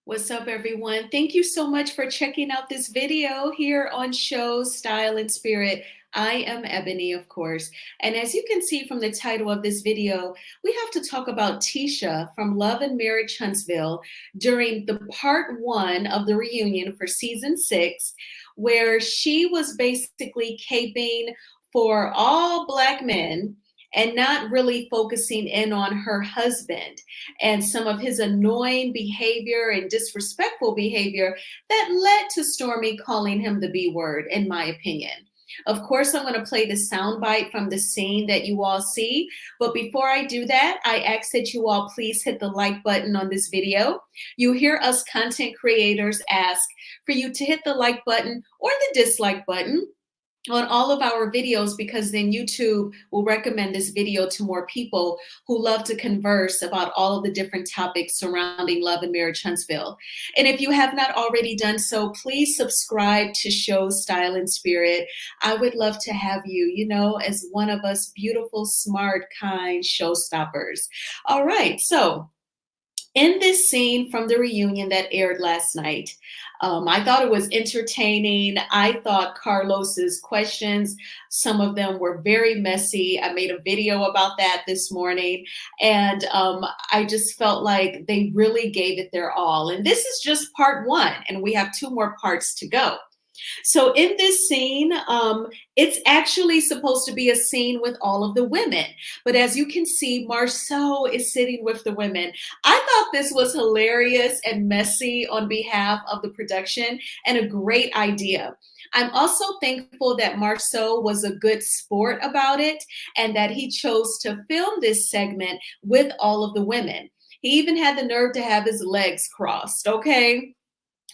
What's up, everyone? Thank you so much for checking out this video here on Show Style and Spirit. I am Ebony, of course. And as you can see from the title of this video, we have to talk about Tisha from Love and Marriage Huntsville during the part one of the reunion for season 6, where she was basically caping for all Black men and not really focusing in on her husband and some of his annoying behavior and disrespectful behavior that led to Stormy calling him the B word, in my opinion. Of course, I'm going to play the soundbite from the scene that you all see. But before I do that, I ask that you all please hit the like button on this video. You hear us content creators ask for you to hit the like button or the dislike button on all of our videos, because then YouTube will recommend this video to more people who love to converse about all of the different topics surrounding Love and Marriage Huntsville. And if you have not already done so, please subscribe to Show Style and Spirit. I would love to have you, as one of us beautiful, smart, kind showstoppers. All right, so in this scene from the reunion that aired last night, I thought it was entertaining. I thought Carlos's questions, some of them were very messy. I made a video about that this morning, and I just felt like they really gave it their all. And this is just part one, and we have 2 more parts to go. So in this scene, it's actually supposed to be a scene with all of the women. But as you can see, Marsau is sitting with the women. I thought this was hilarious and messy on behalf of the production and a great idea. I'm also thankful that Marsau was a good sport about it and that he chose to film this segment with all of the women. He even had the nerve to have his legs crossed, okay?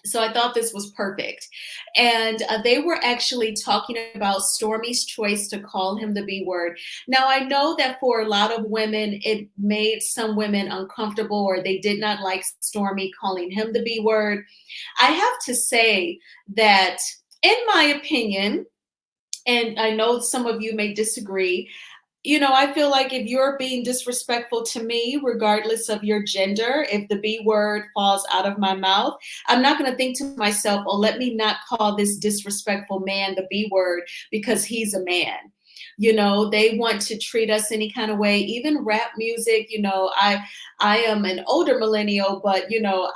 So I thought this was perfect. And they were actually talking about Stormy's choice to call him the B word. Now, I know that for a lot of women, it made some women uncomfortable, or they did not like Stormy calling him the B word. I have to say that, in my opinion, and I know some of you may disagree, I feel like if you're being disrespectful to me, regardless of your gender, if the B word falls out of my mouth, I'm not going to think to myself, oh, let me not call this disrespectful man the B word because he's a man. They want to treat us any kind of way, even rap music. I am an older millennial, but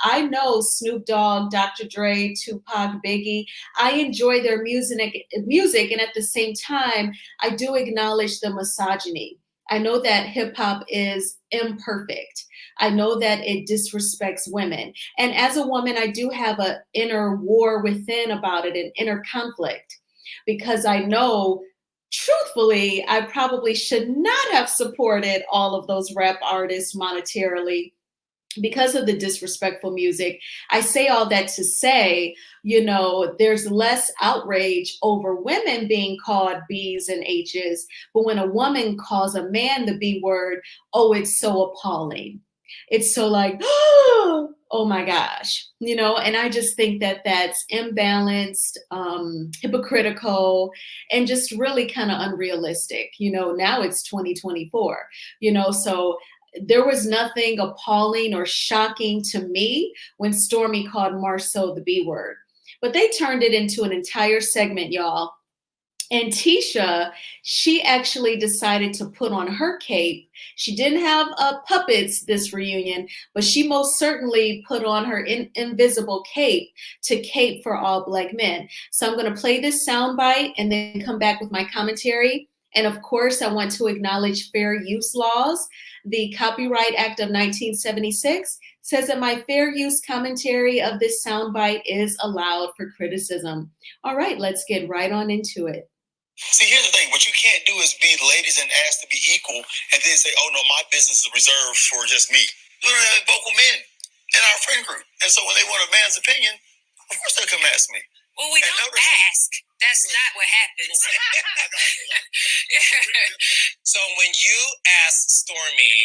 I know Snoop Dogg, Dr. Dre, Tupac, Biggie. I enjoy their music, and at the same time, I do acknowledge the misogyny. I know that hip hop is imperfect. I know that it disrespects women. And as a woman, I do have an inner war within about it, an inner conflict, because I know, truthfully, I probably should not have supported all of those rap artists monetarily because of the disrespectful music. I say all that to say, there's less outrage over women being called B's and H's, but when a woman calls a man the B word, oh, it's so appalling. It's so like, oh my gosh, and I just think that that's imbalanced, hypocritical, and just really kind of unrealistic. Now it's 2024, so there was nothing appalling or shocking to me when Stormy called Marsau the B word. But they turned it into an entire segment, y'all. And Tisha, she actually decided to put on her cape. She didn't have puppets this reunion, but she most certainly put on her invisible cape to cape for all Black men. So I'm going to play this soundbite and then come back with my commentary. And of course, I want to acknowledge fair use laws. The Copyright Act of 1976 says that my fair use commentary of this soundbite is allowed for criticism. All right, let's get right on into it. See, here's the thing. What you can't do is be ladies and ask to be equal and then say, oh, no, my business is reserved for just me. We don't have vocal men in our friend group. And so when they want a man's opinion, of course they'll come ask me. Well, we don't ask. That's not what happens. So when you ask Stormy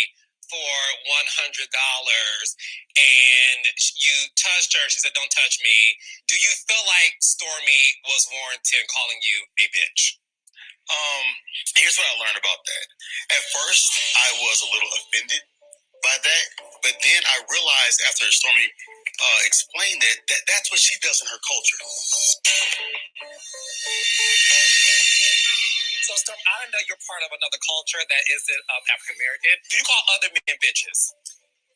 for $100 and you touched her, she said, don't touch me. Do you feel like Stormy was warranted in calling you a bitch? Here's what I learned about that. At first, I was a little offended by that, but then I realized after Stormy explained that that's what she does in her culture. So, Storm, I know you're part of another culture that isn't African American. Do you call other men bitches?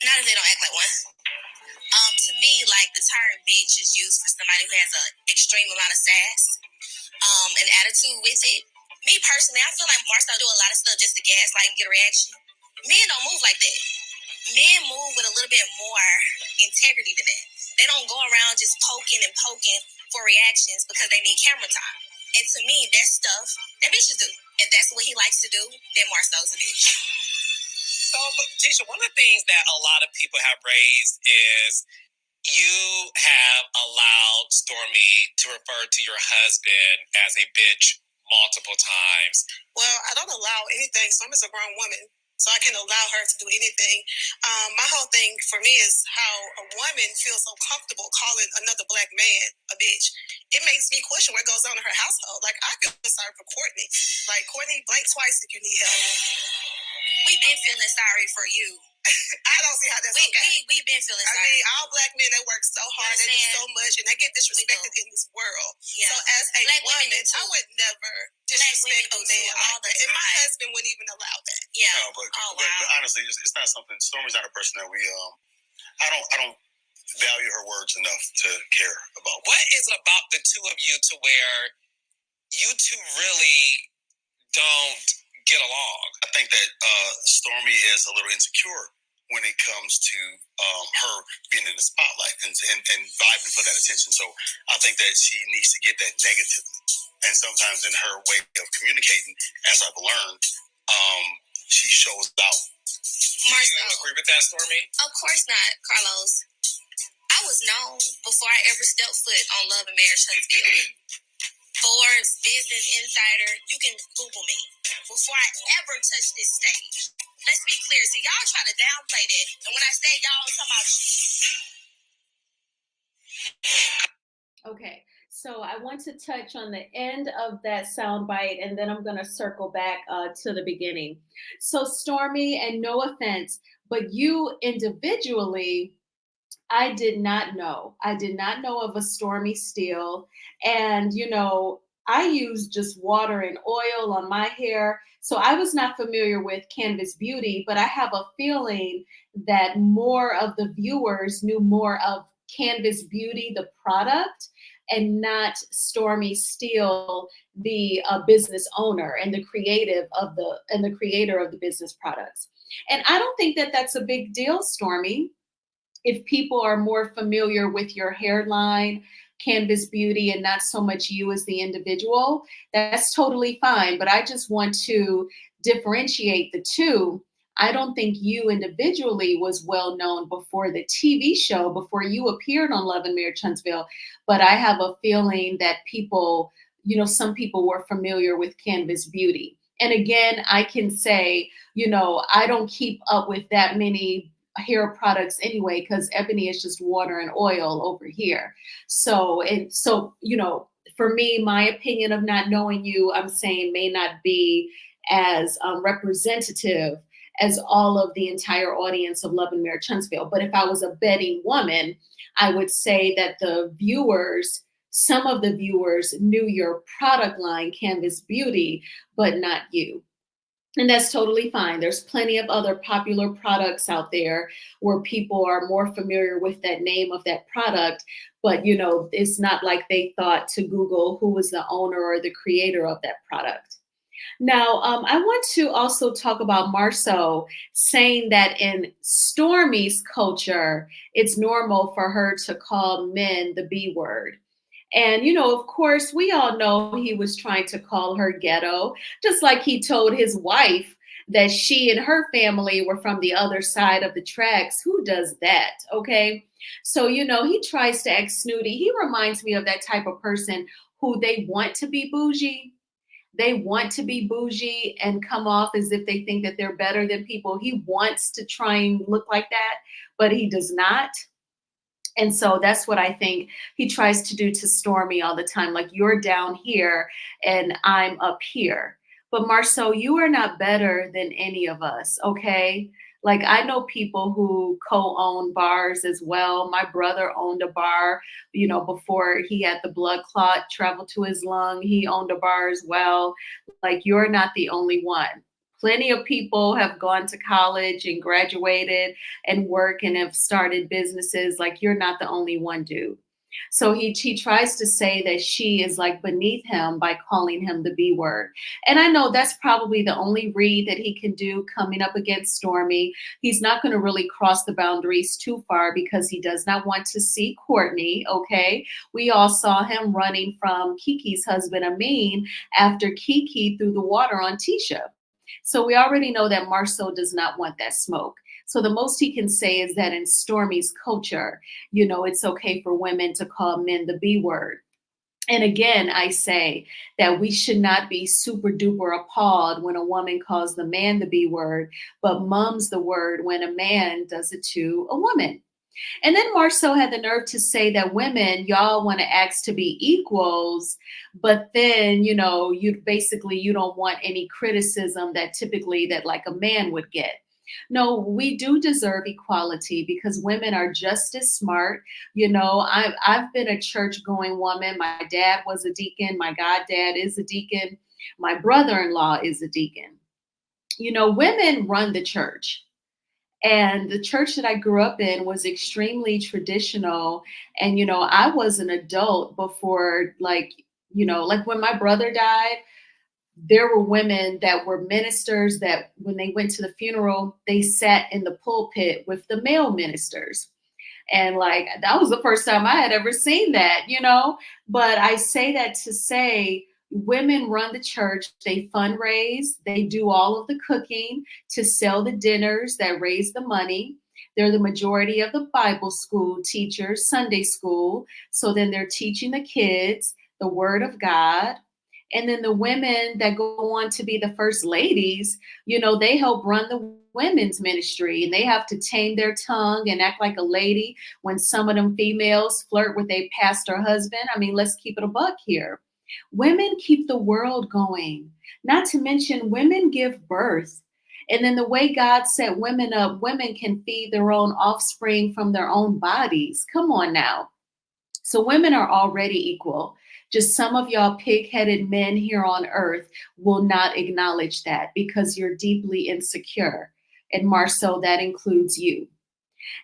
Not if they don't act like one. To me, like the term bitch is used for somebody who has an extreme amount of sass, an attitude with it. Me personally, I feel like Marsau do a lot of stuff just to gaslight and get a reaction. Men don't move like that. Men move with a little bit more integrity than that. They don't go around just poking and poking for reactions because they need camera time. And to me, that's stuff that bitches do. And that's what he likes to do, then Marsau's a bitch. So, but Tisha, one of the things that a lot of people have raised is you have allowed Stormy to refer to your husband as a bitch multiple times. Well, I don't allow anything. Stormy's a grown woman, so I can allow her to do anything. My whole thing for me is how a woman feels so comfortable calling another black man a bitch. It makes me question what goes on in her household. Like, I feel sorry for Courtney. Like, Courtney, blink twice if you need help. We've been feeling sorry for you. I don't see how that's okay. We've been feeling sorry. I mean, all black men, they work so hard, they do so much, and they get disrespected in this world. Yeah. So as a black woman, I would never disrespect a man like that. And my husband wouldn't even allow that. Yeah. No, but honestly, it's not something. Stormy's not a person that we. I don't value her words enough to care about. What is it about the two of you to where you two really don't get along? I think that Stormy is a little insecure when it comes to her being in the spotlight and vibing for that attention. So I think that she needs to get that negatively. And sometimes in her way of communicating, as I've learned, she shows out. Do you agree with that, Stormy? Of course not, Carlos. I was known before I ever stepped foot on Love and Marriage Huntsville. Forbes, Business Insider, you can Google me. Before I ever touch this stage. Let's be clear. See, y'all try to downplay that. And when I say y'all, I'm talking about you. Okay, so I want to touch on the end of that soundbite, and then I'm going to circle back to the beginning. So, Stormy, and no offense, but you individually, I did not know. I did not know of a Stormy Steele. And, I use just water and oil on my hair. So I was not familiar with Canvas Beauty, but I have a feeling that more of the viewers knew more of Canvas Beauty, the product, and not Stormy Steele, the business owner and the creator of the business products. And I don't think that that's a big deal, Stormy. If people are more familiar with your hairline, Canvas Beauty, and not so much you as the individual, that's totally fine. But I just want to differentiate the two. I don't think you individually was well known before the TV show, before you appeared on Love and Marriage Huntsville. But I have a feeling that people, some people were familiar with Canvas Beauty. And again, I can say, I don't keep up with that many hair products anyway, because Ebony is just water and oil over here. So for me, my opinion of not knowing you, I'm saying may not be as representative as all of the entire audience of Love and Marriage Huntsville. But if I was a betting woman, I would say that some of the viewers knew your product line, Canvas Beauty, but not you. And that's totally fine. There's plenty of other popular products out there where people are more familiar with that name of that product. But, it's not like they thought to Google who was the owner or the creator of that product. Now, I want to also talk about Marsau saying that in Stormy's culture, it's normal for her to call men the B word. And, of course, we all know he was trying to call her ghetto, just like he told his wife that she and her family were from the other side of the tracks. Who does that? Okay. So, he tries to act snooty. He reminds me of that type of person who they want to be bougie. They want to be bougie and come off as if they think that they're better than people. He wants to try and look like that, but he does not. And so that's what I think he tries to do to Stormy all the time. Like, you're down here and I'm up here. But Marsau, you are not better than any of us, okay? Like I know people who co-own bars as well. My brother owned a bar, before he had the blood clot travel to his lung. He owned a bar as well. Like you're not the only one. Plenty of people have gone to college and graduated and work and have started businesses. Like you're not the only one, dude. So he tries to say that she is like beneath him by calling him the B word. And I know that's probably the only read that he can do coming up against Stormy. He's not going to really cross the boundaries too far because he does not want to see Courtney. Okay. We all saw him running from Kiki's husband, Amin, after Kiki threw the water on Tisha. So we already know that Marsau does not want that smoke. So the most he can say is that in Stormy's culture, it's okay for women to call men the B word. And again, I say that we should not be super duper appalled when a woman calls the man the B word, but mums the word when a man does it to a woman. And then Marceau had the nerve to say that women, y'all want to ask to be equals, but then, you don't want any criticism that typically that like a man would get. No, we do deserve equality because women are just as smart. I've been a church going woman. My dad was a deacon. My goddad is a deacon. My brother-in-law is a deacon. Women run the church. And the church that I grew up in was extremely traditional. And, I was an adult before, like when my brother died, there were women that were ministers that when they went to the funeral, they sat in the pulpit with the male ministers. And like that was the first time I had ever seen that. But I say that to say women run the church, they fundraise, they do all of the cooking to sell the dinners that raise the money. They're the majority of the Bible school teachers, Sunday school. So then they're teaching the kids the word of God. And then the women that go on to be the first ladies, they help run the women's ministry and they have to tame their tongue and act like a lady when some of them females flirt with a pastor husband. I mean, let's keep it a buck here. Women keep the world going, not to mention women give birth. And then the way God set women up, women can feed their own offspring from their own bodies. Come on now. So women are already equal. Just some of y'all pig-headed men here on earth will not acknowledge that because you're deeply insecure. And Marceau, that includes you.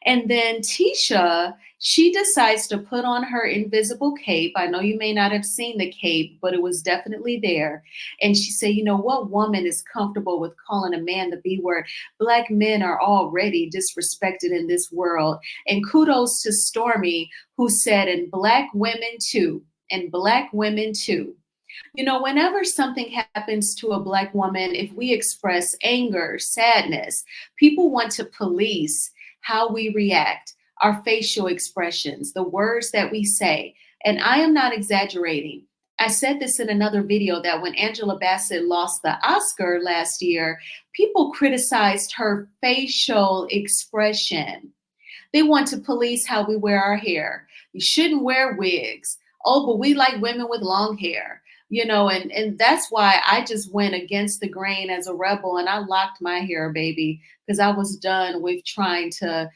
And then Tisha, she decides to put on her invisible cape. I know you may not have seen the cape, but it was definitely there. And she said, what woman is comfortable with calling a man the B word? Black men are already disrespected in this world. And kudos to Stormy, who said, and black women too, and black women too. Whenever something happens to a Black woman, if we express anger, sadness, people want to police how we react, our facial expressions, the words that we say. And I am not exaggerating. I said this in another video that when Angela Bassett lost the Oscar last year, people criticized her facial expression. They want to police how we wear our hair. You shouldn't wear wigs. Oh, but we like women with long hair. And that's why I just went against the grain as a rebel and I locked my hair, baby, because I was done with trying to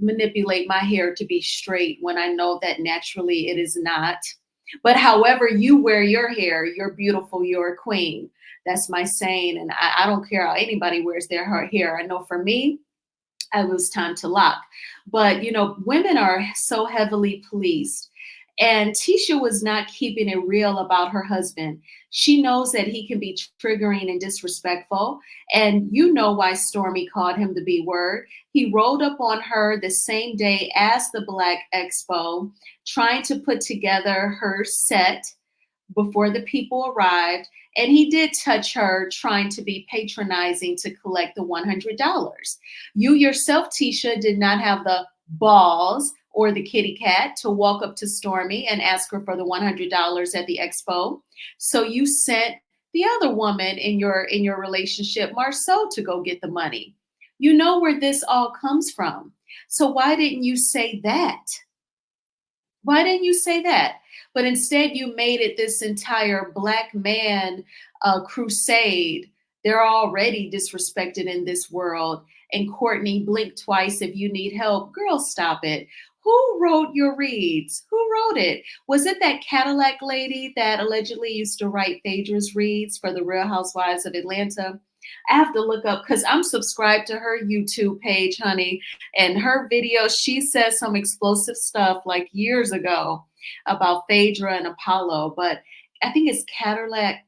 manipulate my hair to be straight when I know that naturally it is not. But however you wear your hair, you're beautiful, you're a queen. That's my saying. And I don't care how anybody wears their hair. I know for me, it was time to lock. But, women are so heavily policed. And Tisha was not keeping it real about her husband. She knows that he can be triggering and disrespectful. And you know why Stormy called him the B word. He rolled up on her the same day as the Black Expo, trying to put together her set before the people arrived. And he did touch her, trying to be patronizing to collect the $100. You yourself, Tisha, did not have the balls or the kitty cat to walk up to Stormy and ask her for the $100 at the expo. So you sent the other woman in your relationship, Marsau, to go get the money. You know where this all comes from. So why didn't you say that? Why didn't you say that? But instead you made it this entire Black man crusade. They're already disrespected in this world. And Courtney, blink twice if you need help. Girl, stop it. Who wrote your reads? Who wrote it? Was it that Cadillac lady that allegedly used to write Phaedra's reads for the Real Housewives of Atlanta? I have to look up because I'm subscribed to her YouTube page, honey. And her videos, she says some explosive stuff like years ago about Phaedra and Apollo. But I think it's Cadillac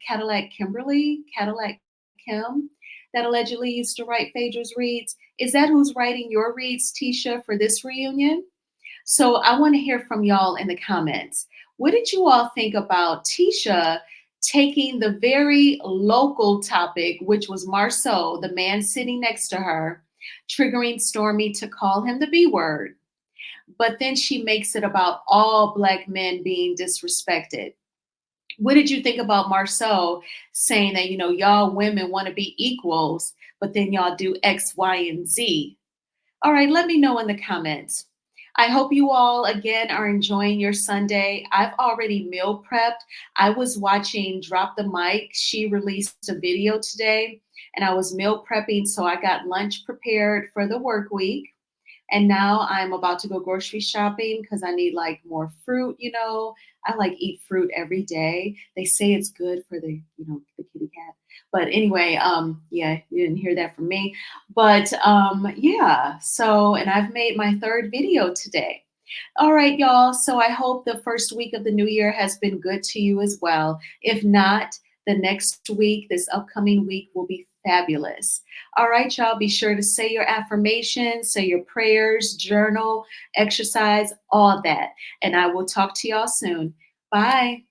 Kimberly, Cadillac Kim, that allegedly used to write Phaedra's reads. Is that who's writing your reads, Tisha, for this reunion? So I want to hear from y'all in the comments. What did you all think about Tisha taking the very local topic, which was Marsau, the man sitting next to her, triggering Stormy to call him the B word? But then she makes it about all Black men being disrespected. What did you think about Marsau saying that, y'all women want to be equals, but then y'all do X, Y, and Z? All right, let me know in the comments. I hope you all, again, are enjoying your Sunday. I've already meal prepped. I was watching Drop the Mic. She released a video today, and I was meal prepping, so I got lunch prepared for the work week. And now I'm about to go grocery shopping because I need like more fruit, I like eat fruit every day. They say it's good for the kitty cat. But anyway, yeah, you didn't hear that from me. But yeah, so, and I've made my third video today. All right, y'all. So I hope the first week of the new year has been good to you as well. If not, the next week, this upcoming week will be fabulous. All right, y'all, be sure to say your affirmations, say your prayers, journal, exercise, all that. And I will talk to y'all soon. Bye.